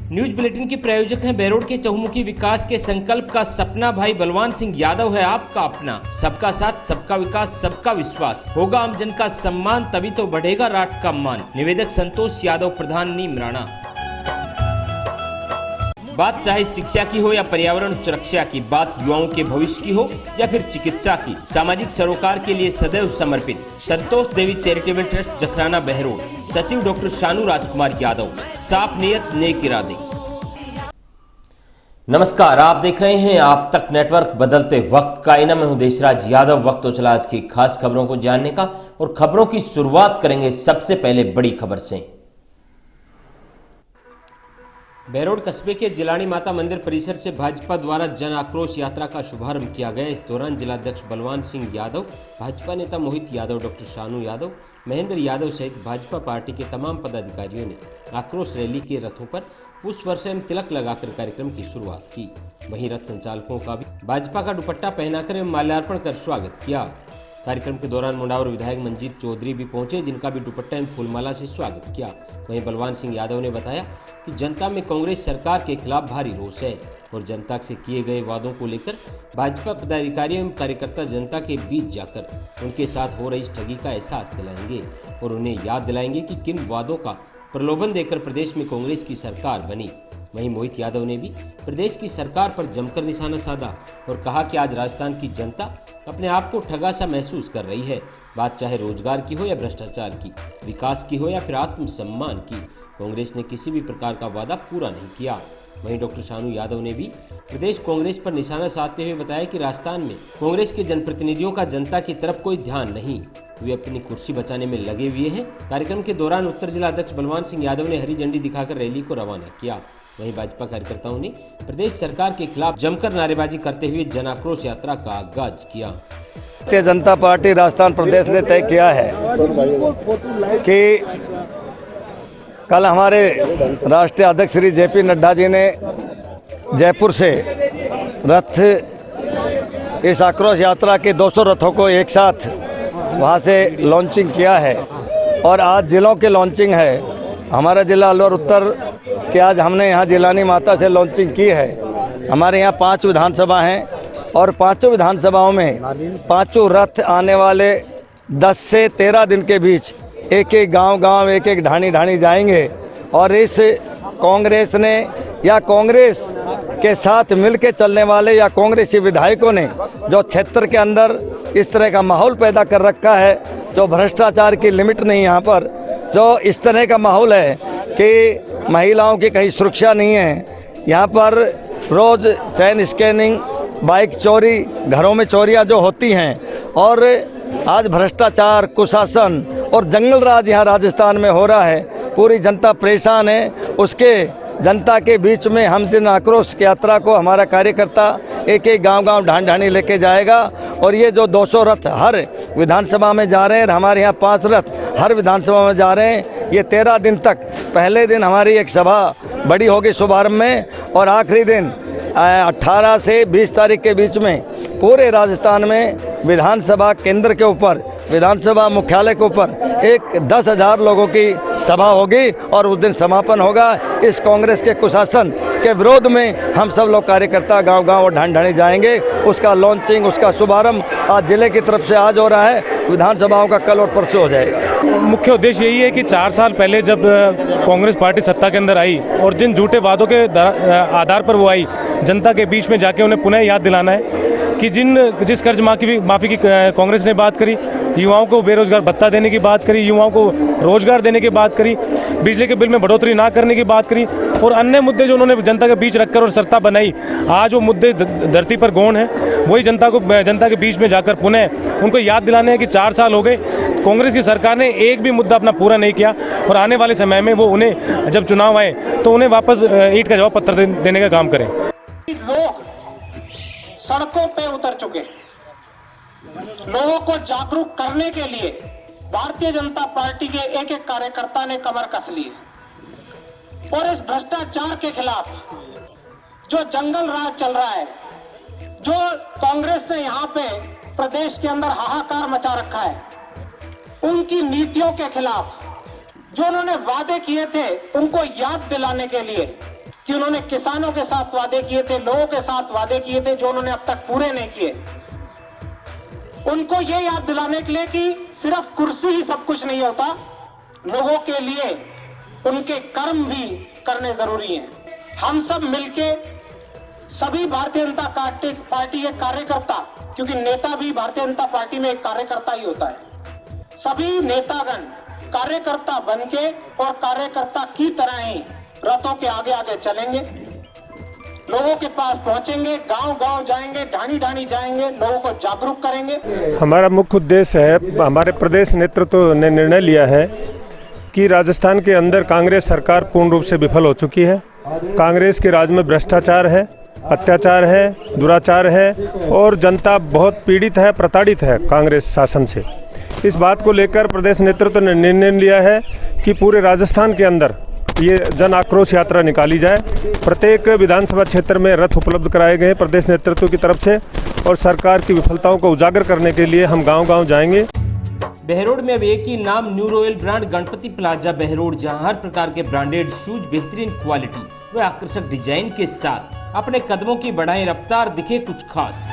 News bulletin के प्रायोजक हैं बेरोड के चहुमुखी विकास के संकल्प का सपना भाई बलवान सिंह यादव है आपका अपना। सबका साथ, सबका विकास, सबका विश्वास, होगा आमजन का सम्मान, तभी तो बढ़ेगा राट का मान। निवेदक संतोष यादव, प्रधान नीम राणा। बात चाहे शिक्षा की हो या पर्यावरण सुरक्षा की, बात युवाओं के भविष्य की हो या फिर चिकित्सा की, सामाजिक सरोकार के लिए सदैव समर्पित संतोष देवी चैरिटेबल ट्रस्ट जखराना बहरोड, सचिव डॉक्टर शानू राजकुमार यादव, साफ नियत नेक इरादे। नमस्कार, आप देख रहे हैं आप तक नेटवर्क, बदलते वक्त का आईना। मैं हूं देशराज यादव। वक्त हो चला आज की खास खबरों को जानने का, और खबरों की शुरुआत करेंगे सबसे पहले बड़ी खबर से। बहरोड कस्बे के जिलानी माता मंदिर परिसर से भाजपा द्वारा जन आक्रोश यात्रा का शुभारंभ किया गया। इस दौरान जिलाध्यक्ष बलवान सिंह यादव, भाजपा नेता मोहित यादव, डॉक्टर शानू यादव, महेंद्र यादव सहित भाजपा पार्टी के तमाम पदाधिकारियों ने आक्रोश रैली के रथों पर पुष्प वर्षा एवं तिलक लगाकर कार्यक्रम की शुरुआत की। वहीं रथ संचालकों का भी भाजपा का दुपट्टा पहनाकर एवं माल्यार्पण कर स्वागत किया। कार्यक्रम के दौरान मुंडावर विधायक मंजीत चौधरी भी पहुंचे, जिनका भी दुपट्टा एवं फूलमाला से स्वागत किया। वहीं बलवान सिंह यादव ने बताया कि जनता में कांग्रेस सरकार के खिलाफ भारी रोष है और जनता से किए गए वादों को लेकर भाजपा पदाधिकारी एवं कार्यकर्ता जनता के बीच जाकर उनके साथ हो रही ठगी का एहसास दिलाएंगे और उन्हें याद दिलाएंगे कि किन वादों का प्रलोभन देकर प्रदेश में कांग्रेस की सरकार बनी। वहीं मोहित यादव ने भी प्रदेश की सरकार पर जमकर निशाना साधा और कहा कि आज राजस्थान की जनता अपने आप को ठगा सा महसूस कर रही है। बात चाहे रोजगार की हो या भ्रष्टाचार की, विकास की हो या फिर आत्मसम्मान की, कांग्रेस ने किसी भी प्रकार का वादा पूरा नहीं किया। वहीं डॉक्टर शानू यादव ने भी प्रदेश कांग्रेस पर निशाना साधते हुए बताया कि राजस्थान में कांग्रेस के जनप्रतिनिधियों का जनता की तरफ कोई ध्यान नहीं, वे अपनी कुर्सी बचाने में लगे हुए हैं। कार्यक्रम के दौरान उत्तर जिला अध्यक्ष बलवान सिंह यादव ने हरी झंडी दिखाकर रैली को रवाना किया। वहीं भाजपा कार्यकर्ताओं ने प्रदेश सरकार के खिलाफ जमकर नारेबाजी करते हुए जन आक्रोश यात्रा का आगाज किया। भारतीय जनता पार्टी राजस्थान प्रदेश ने तय किया है कि कल हमारे राष्ट्रीय अध्यक्ष श्री जेपी नड्डा जी ने जयपुर से रथ, इस आक्रोश यात्रा के 200 रथों को एक साथ वहां से लॉन्चिंग किया है और आज जिलों के लॉन्चिंग है। हमारा जिला अलवर उत्तर के आज हमने यहाँ जिलानी माता से लॉन्चिंग की है। हमारे यहाँ 5 विधानसभा हैं और 5 विधानसभाओं में 5 रथ आने वाले 10 से 13 दिन के बीच एक एक गांव एक एक ढाणी जाएंगे। और इस कांग्रेस ने या कांग्रेस के साथ मिलके चलने वाले या कांग्रेसी विधायकों ने जो क्षेत्र के अंदर इस तरह का माहौल पैदा कर रखा है, जो भ्रष्टाचार की लिमिट नहीं, यहाँ पर जो इस तरह का माहौल है कि महिलाओं की कहीं सुरक्षा नहीं है, यहाँ पर रोज़ चैन स्कैनिंग, बाइक चोरी, घरों में चोरियाँ जो होती हैं, और आज भ्रष्टाचार, कुशासन और जंगल राज यहाँ राजस्थान में हो रहा है। पूरी जनता परेशान है। उसके जनता के बीच में हम जन आक्रोश यात्रा को हमारा कार्यकर्ता एक एक गांव ढाणी लेके जाएगा। और ये जो 200 रथ हर विधानसभा में जा रहे हैं, हमारे यहाँ 5 रथ हर विधानसभा में जा रहे हैं। ये 13 दिन तक, पहले दिन हमारी एक सभा बड़ी होगी शुभारंभ में, और आखिरी दिन 18 से 20 तारीख के बीच में पूरे राजस्थान में विधानसभा केंद्र के ऊपर, विधानसभा मुख्यालय के ऊपर 10,000 लोगों की सभा होगी और उस दिन समापन होगा। इस कांग्रेस के कुशासन के विरोध में हम सब लोग कार्यकर्ता गांव और ढाणी जाएंगे। उसका लॉन्चिंग, उसका शुभारंभ आज जिले की तरफ से आज हो रहा है, विधानसभाओं का कल और परसों हो जाएगा। मुख्य उद्देश्य यही है कि 4 साल पहले जब कांग्रेस पार्टी सत्ता के अंदर आई और जिन झूठे वादों के आधार पर वो आई, जनता के बीच में जाके उन्हें पुनः याद दिलाना है कि जिस कर्ज माफी की कांग्रेस ने बात करी, युवाओं को बेरोजगार भत्ता देने की बात करी, युवाओं को रोजगार देने की बात करी, बिजली के बिल में बढ़ोतरी ना करने की बात करी, और अन्य मुद्दे जो उन्होंने जनता के बीच रखकर और सत्ता बनाई, आज वो मुद्दे धरती पर गौण हैं। वही जनता के बीच में जाकर पुनः उनको याद दिलाने हैं कि 4 साल हो गए, कांग्रेस की सरकार ने एक भी मुद्दा अपना पूरा नहीं किया, और आने वाले समय में वो उन्हें जब चुनाव आए तो उन्हें वापस ईंट का जवाब पत्थर देने का काम करें। लोग सड़कों पे उतर चुके हैं। लोगों को जागरूक करने के लिए भारतीय जनता पार्टी के एक एक कार्यकर्ता ने कमर कस ली है और इस भ्रष्टाचार के खिलाफ जो जंगल राज चल रहा है, जो कांग्रेस ने यहाँ पे प्रदेश के अंदर हाहाकार मचा रखा है, उनकी नीतियों के खिलाफ जो उन्होंने वादे किए थे उनको याद दिलाने के लिए कि उन्होंने किसानों के साथ वादे किए थे, लोगों के साथ वादे किए थे जो उन्होंने अब तक पूरे नहीं किए। उनको ये याद दिलाने के लिए कि सिर्फ कुर्सी ही सब कुछ नहीं होता, लोगों के लिए उनके कर्म भी करने जरूरी हैं। हम सब मिलके सभी भारतीय जनता पार्टी के कार्यकर्ता, क्योंकि नेता भी भारतीय जनता पार्टी में एक कार्यकर्ता ही होता है, सभी नेतागण कार्यकर्ता बनके और कार्यकर्ता की तरह ही रथों के आगे आगे चलेंगे, लोगों के पास पहुंचेंगे, गांव-गांव जाएंगे, ढाणी-ढाणी जाएंगे, लोगों को जागरूक करेंगे। हमारा मुख्य उद्देश्य है, हमारे प्रदेश नेतृत्व ने निर्णय लिया है कि राजस्थान के अंदर कांग्रेस सरकार पूर्ण रूप से विफल हो चुकी है। कांग्रेस के राज में भ्रष्टाचार है, अत्याचार है, दुराचार है और जनता बहुत पीड़ित है, प्रताड़ित है कांग्रेस शासन से। इस बात को लेकर प्रदेश नेतृत्व ने निर्णय लिया है कि पूरे राजस्थान के अंदर ये जन आक्रोश यात्रा निकाली जाए। प्रत्येक विधानसभा क्षेत्र में रथ उपलब्ध कराए गए प्रदेश नेतृत्व की तरफ से और सरकार की विफलताओं को उजागर करने के लिए हम गांव-गांव जाएंगे। बहरोड में अब एक ही नाम new royal brand Ganpati plaza Behror, जहां हर प्रकार के ब्रांडेड शूज बेहतरीन क्वालिटी व आकर्षक डिजाइन के साथ अपने कदमों की बढ़ाएं रफ्तार, दिखे कुछ खास।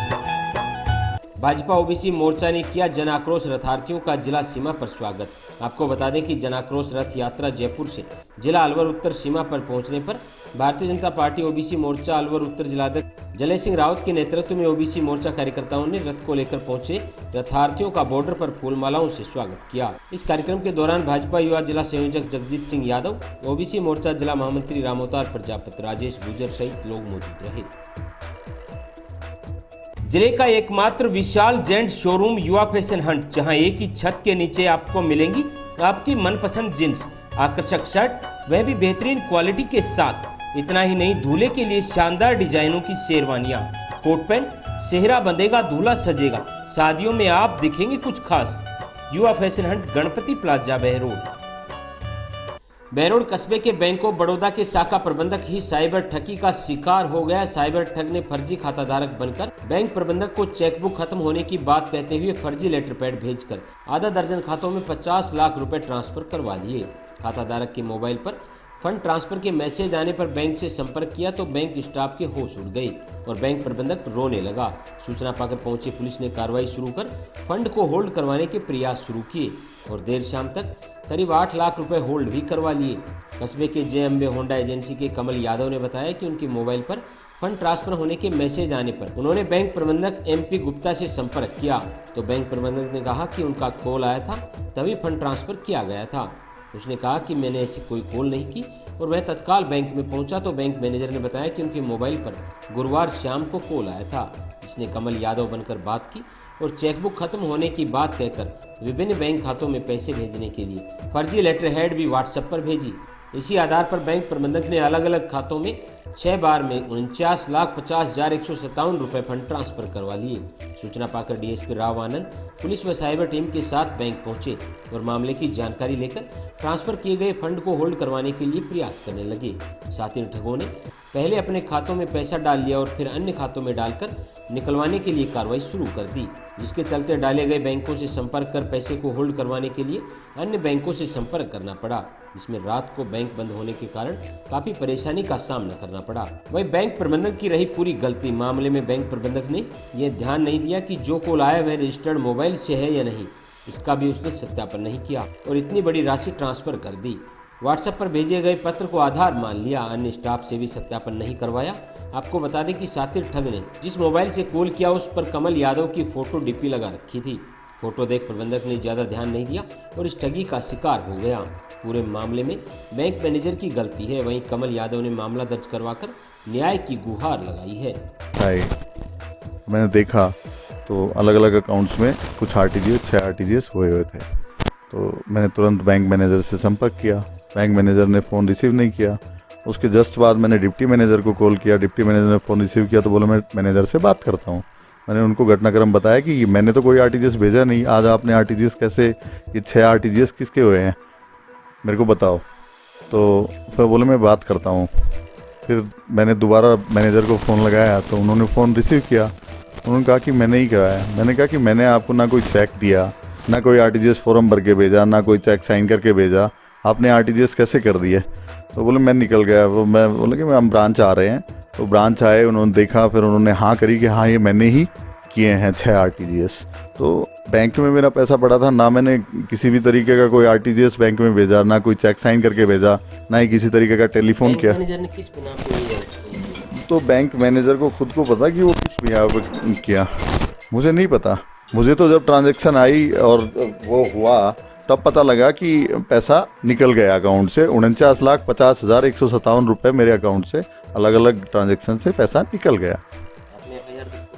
भाजपा ओबीसी मोर्चा ने किया जन आक्रोश रथार्थियों का जिला सीमा पर स्वागत। आपको बता दें कि जन आक्रोश रथ यात्रा जयपुर से जिला अलवर उत्तर सीमा पर पहुंचने पर भारतीय जनता पार्टी ओबीसी मोर्चा अलवर उत्तर जिलाध्यक्ष जलेश सिंह रावत के नेतृत्व में ओबीसी मोर्चा कार्यकर्ताओं ने रथ को लेकर पहुंचे रथार्थियों का बॉर्डर पर फूलमालाओं से स्वागत किया। इस कार्यक्रम के दौरान भाजपा युवा जिला संयोजक जगजीत सिंह यादव, ओबीसी मोर्चा जिला महामंत्री रामोतार प्रजापति, राजेश गुजर सहित लोग मौजूद रहे। जिले का एकमात्र विशाल जेंट्स शोरूम युवा फैशन हंट, जहां एक ही छत के नीचे आपको मिलेंगी आपकी मनपसंद जींस, आकर्षक शर्ट, वह भी बेहतरीन क्वालिटी के साथ। इतना ही नहीं, दूल्हे के लिए शानदार डिजाइनों की शेरवानियां, कोट पैंट, सेहरा बंधेगा, दूल्हा सजेगा, शादियों में आप दिखेंगे कुछ खास। युवा fashion Hunt, Ganpati plaza Behror. Behror कस्बे के बैंक ऑफ बड़ौदा के शाखा प्रबंधक ही साइबर ठगी का शिकार हो गया। साइबर ठग ने फर्जी खाताधारक बनकर बैंक प्रबंधक को चेकबुक खत्म होने की बात कहते हुए फर्जी लेटर पैड भेजकर आधा दर्जन खातों में 50 लाख रुपए ट्रांसफर करवा लिए। खाताधारक के मोबाइल पर फंड ट्रांसफर के मैसेज आने पर बैंक से संपर्क किया तो बैंक स्टाफ के होश उड़ गए और बैंक प्रबंधक रोने लगा। सूचना पाकर पहुंची पुलिस ने कार्रवाई शुरू कर फंड को होल्ड करवाने के प्रयास शुरू किए और देर शाम तक करीब 8 लाख रुपए होल्ड भी करवा लिए। कस्बे के जय अम्बे होंडा एजेंसी के कमल यादव ने बताया कि उनके मोबाइल पर फंड ट्रांसफर होने के मैसेज आने पर उन्होंने बैंक प्रबंधक MP गुप्ता से संपर्क किया तो बैंक प्रबंधक ने कहा कि उनका कॉल आया था तभी फंड ट्रांसफर किया गया था। उसने कहा कि मैंने ऐसी कोई कॉल नहीं की और वह तत्काल बैंक में पहुंचा तो बैंक मैनेजर ने बताया कि उनके मोबाइल पर गुरुवार शाम को कॉल आया था, जिसने कमल यादव बनकर बात की और चेकबुक खत्म होने की बात कहकर विभिन्न बैंक खातों में पैसे भेजने के लिए फर्जी लेटर हेड भी व्हाट्सएप पर भेजी। इसी आधार पर बैंक प्रबंधक ने अलग अलग खातों में 6 बार में 49,50,157 रुपए फंड ट्रांसफर करवा लिए। सूचना पाकर DSP राव आनंद पुलिस व साइबर टीम के साथ बैंक पहुंचे और मामले की जानकारी लेकर ट्रांसफर किए गए फंड को होल्ड करवाने के लिए प्रयास करने लगे। साथ ही ठगों ने पहले अपने खातों में पैसा डाल लिया और फिर अन्य खातों में डालकर निकलवाने के लिए कार्रवाई शुरू कर दी, जिसके चलते डाले गए बैंकों से संपर्क कर पैसे को होल्ड करवाने के लिए अन्य बैंकों से संपर्क करना पड़ा, जिसमें रात को बैंक बंद होने के कारण काफी परेशानी का सामना करना पड़ा। वही बैंक प्रबंधक की रही पूरी गलती। मामले में बैंक प्रबंधक ने यह ध्यान नहीं दिया कि जो कॉल आया वह रजिस्टर्ड मोबाइल से है या नहीं, इसका भी उसने सत्यापन नहीं किया और इतनी बड़ी राशि ट्रांसफर कर दी। व्हाट्सएप पर भेजे गए पत्र को आधार मान लिया, अन्य स्टाफ से भी सत्यापन नहीं करवाया। आपको बता दें कि सातिर ठग ने जिस मोबाइल से कॉल किया उस पर कमल यादव की फोटो DP लगा रखी थी। फोटो देख प्रबंधक ने ज्यादा ध्यान नहीं दिया और इस ठगी का शिकार हो गया। पूरे मामले में बैंक मैनेजर की गलती है। वहीं कमल यादव ने मामला दर्ज करवाकर न्याय की गुहार लगाई है। मैंने देखा तो अलग अलग अकाउंट्स में कुछ RTGS 6 RTGS हुए थे, तो मैंने तुरंत बैंक मैनेजर से संपर्क किया। बैंक मैनेजर ने फ़ोन रिसीव नहीं किया। उसके जस्ट बाद मैंने डिप्टी मैनेजर को कॉल किया, डिप्टी मैनेजर ने फ़ोन रिसीव किया तो बोला मैं मैनेजर से बात करता हूँ। मैंने उनको घटनाक्रम बताया कि मैंने तो कोई RTGS भेजा नहीं, आज आपने RTGS कैसे, ये 6 RTGS किसके हुए हैं मेरे को बताओ। तो फिर बोले मैं बात करता हूँ। फिर मैंने दोबारा मैनेजर को फ़ोन लगाया तो उन्होंने फ़ोन रिसीव किया। उन्होंने कहा कि मैंने ही कराया। मैंने कहा कि मैंने आपको ना कोई चेक दिया, ना कोई RTGS फॉर्म भर के भेजा, ना कोई चेक साइन करके भेजा, आपने आरटीजीएस कैसे कर दिए? तो बोले मैं निकल गया। वो मैं बोला कि हम ब्रांच आ रहे हैं। तो ब्रांच आए, उन्होंने देखा, फिर उन्होंने हाँ करी कि हाँ ये मैंने ही किए हैं 6 आरटीजीएस। तो बैंक में मेरा पैसा पड़ा था, ना मैंने किसी भी तरीके का कोई आरटीजीएस बैंक में भेजा, ना कोई चेक साइन करके भेजा, ना ही किसी तरीके का टेलीफोन किया। मैनेजर ने किस बिना पे तो बैंक मैनेजर को खुद को पता कि वो किस बिहार पर किया, मुझे नहीं पता। मुझे तो जब ट्रांजैक्शन आई और वो हुआ तब पता लगा कि पैसा निकल गया अकाउंट से। 49,50,157 रुपये मेरे अकाउंट से अलग अलग ट्रांजैक्शन से पैसा निकल गया।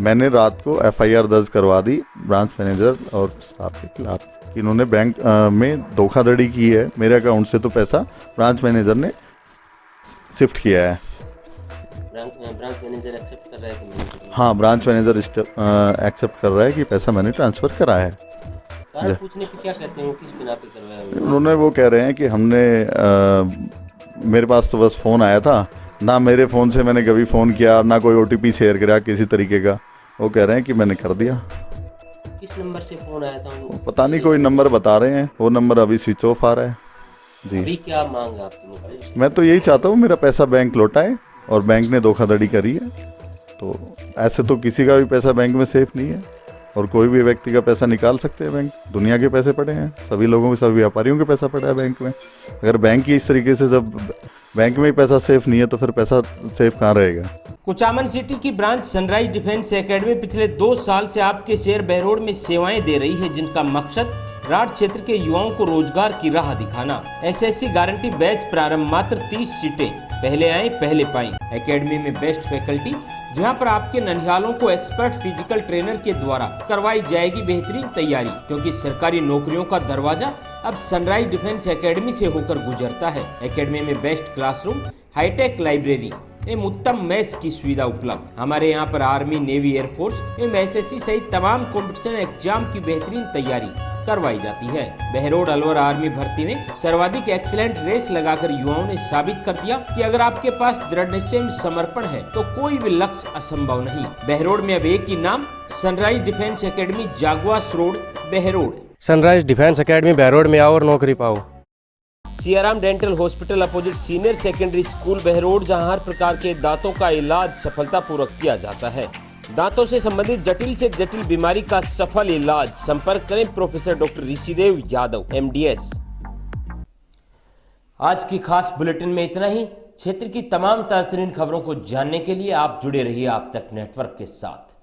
मैंने रात को एफआईआर दर्ज करवा दी ब्रांच मैनेजर और स्टाफ के खिलाफ। इन्होंने बैंक में धोखाधड़ी की है। मेरे अकाउंट से तो पैसा ब्रांच मैनेजर ने शिफ्ट किया है। ब्रांच मैनेजर एक्सेप्ट कर रहा है कि हाँ, ब्रांच मैनेजर एक्सेप्ट कर रहा है कि पैसा मैंने ट्रांसफ़र करा है। कार्ड पूछने पे क्या कहते हैं, किस बिना पे करवाया? उन्होंने वो कह रहे हैं कि हमने मेरे पास तो बस फ़ोन आया था, ना मेरे फ़ोन से मैंने कभी फ़ोन किया, ना कोई ओटीपी शेयर करा किसी तरीके का। वो कह रहे हैं कि मैंने कर दिया। किस नंबर से फ़ोन आया था उनको? पता नहीं, कोई नंबर बता रहे हैं, वो नंबर अभी स्विच ऑफ आ रहा है जी। अभी क्या मांग है आपकी? मैं तो यही चाहता हूँ मेरा पैसा बैंक लौटाए, और बैंक ने धोखाधड़ी करी है। तो ऐसे तो किसी का भी पैसा बैंक में सेफ नहीं है, और कोई भी व्यक्ति का पैसा निकाल सकते हैं बैंक। दुनिया के पैसे पड़े हैं, सभी लोगों के, सभी व्यापारियों के पैसा पड़ा है बैंक में। अगर बैंक ही इस तरीके से, जब बैंक में ही पैसा सेफ नहीं है तो फिर पैसा सेफ कहाँ रहेगा? कुचामन सिटी की ब्रांच सनराइज डिफेंस एकेडमी पिछले 2 साल से आपके शहर बहरोड में सेवाएं दे रही है, जिनका मकसद राठ क्षेत्र के युवाओं को रोजगार की राह दिखाना। एसएससी गारंटी बैच प्रारंभ, मात्र 30 सीटें, पहले आए पहले पाएं। एकेडमी में बेस्ट फैकल्टी, जहां पर आपके ननिहालों को एक्सपर्ट फिजिकल ट्रेनर के द्वारा करवाई जाएगी बेहतरीन तैयारी, क्योंकि सरकारी नौकरियों का दरवाजा अब सनराइज डिफेंस एकेडमी से होकर गुजरता है। एकेडमी में बेस्ट क्लासरूम, हाईटेक लाइब्रेरी एवं उत्तम मेस की सुविधा उपलब्ध। हमारे यहाँ पर आर्मी, नेवी, एयरफोर्स एवं एसएससी सहित तमाम कॉम्पिटिशन एग्जाम की बेहतरीन तैयारी करवाई जाती है। बहरोड अलवर आर्मी भर्ती में सर्वाधिक एक्सीलेंट रेस लगाकर युवाओं ने साबित कर दिया कि अगर आपके पास दृढ़ निश्चय में समर्पण है तो कोई भी लक्ष्य असंभव नहीं। बहरोड में अब एक ही नाम, sunrise defence academy, Jagwas road, Behror. Sunrise defence academy Behror में आओ और नौकरी पाओ। Siyaram dental hospital opposite senior secondary school Behror, जहां हर प्रकार के दांतों का इलाज सफलतापूर्वक किया जाता है। दांतों से संबंधित जटिल से जटिल बीमारी का सफल इलाज। संपर्क करें professor doctor Rishidev Yadav, MDS। आज की खास बुलेटिन में इतना ही। क्षेत्र की तमाम ताज़ा तरीन खबरों को जानने के लिए आप जुड़े रहिए आप तक नेटवर्क के साथ।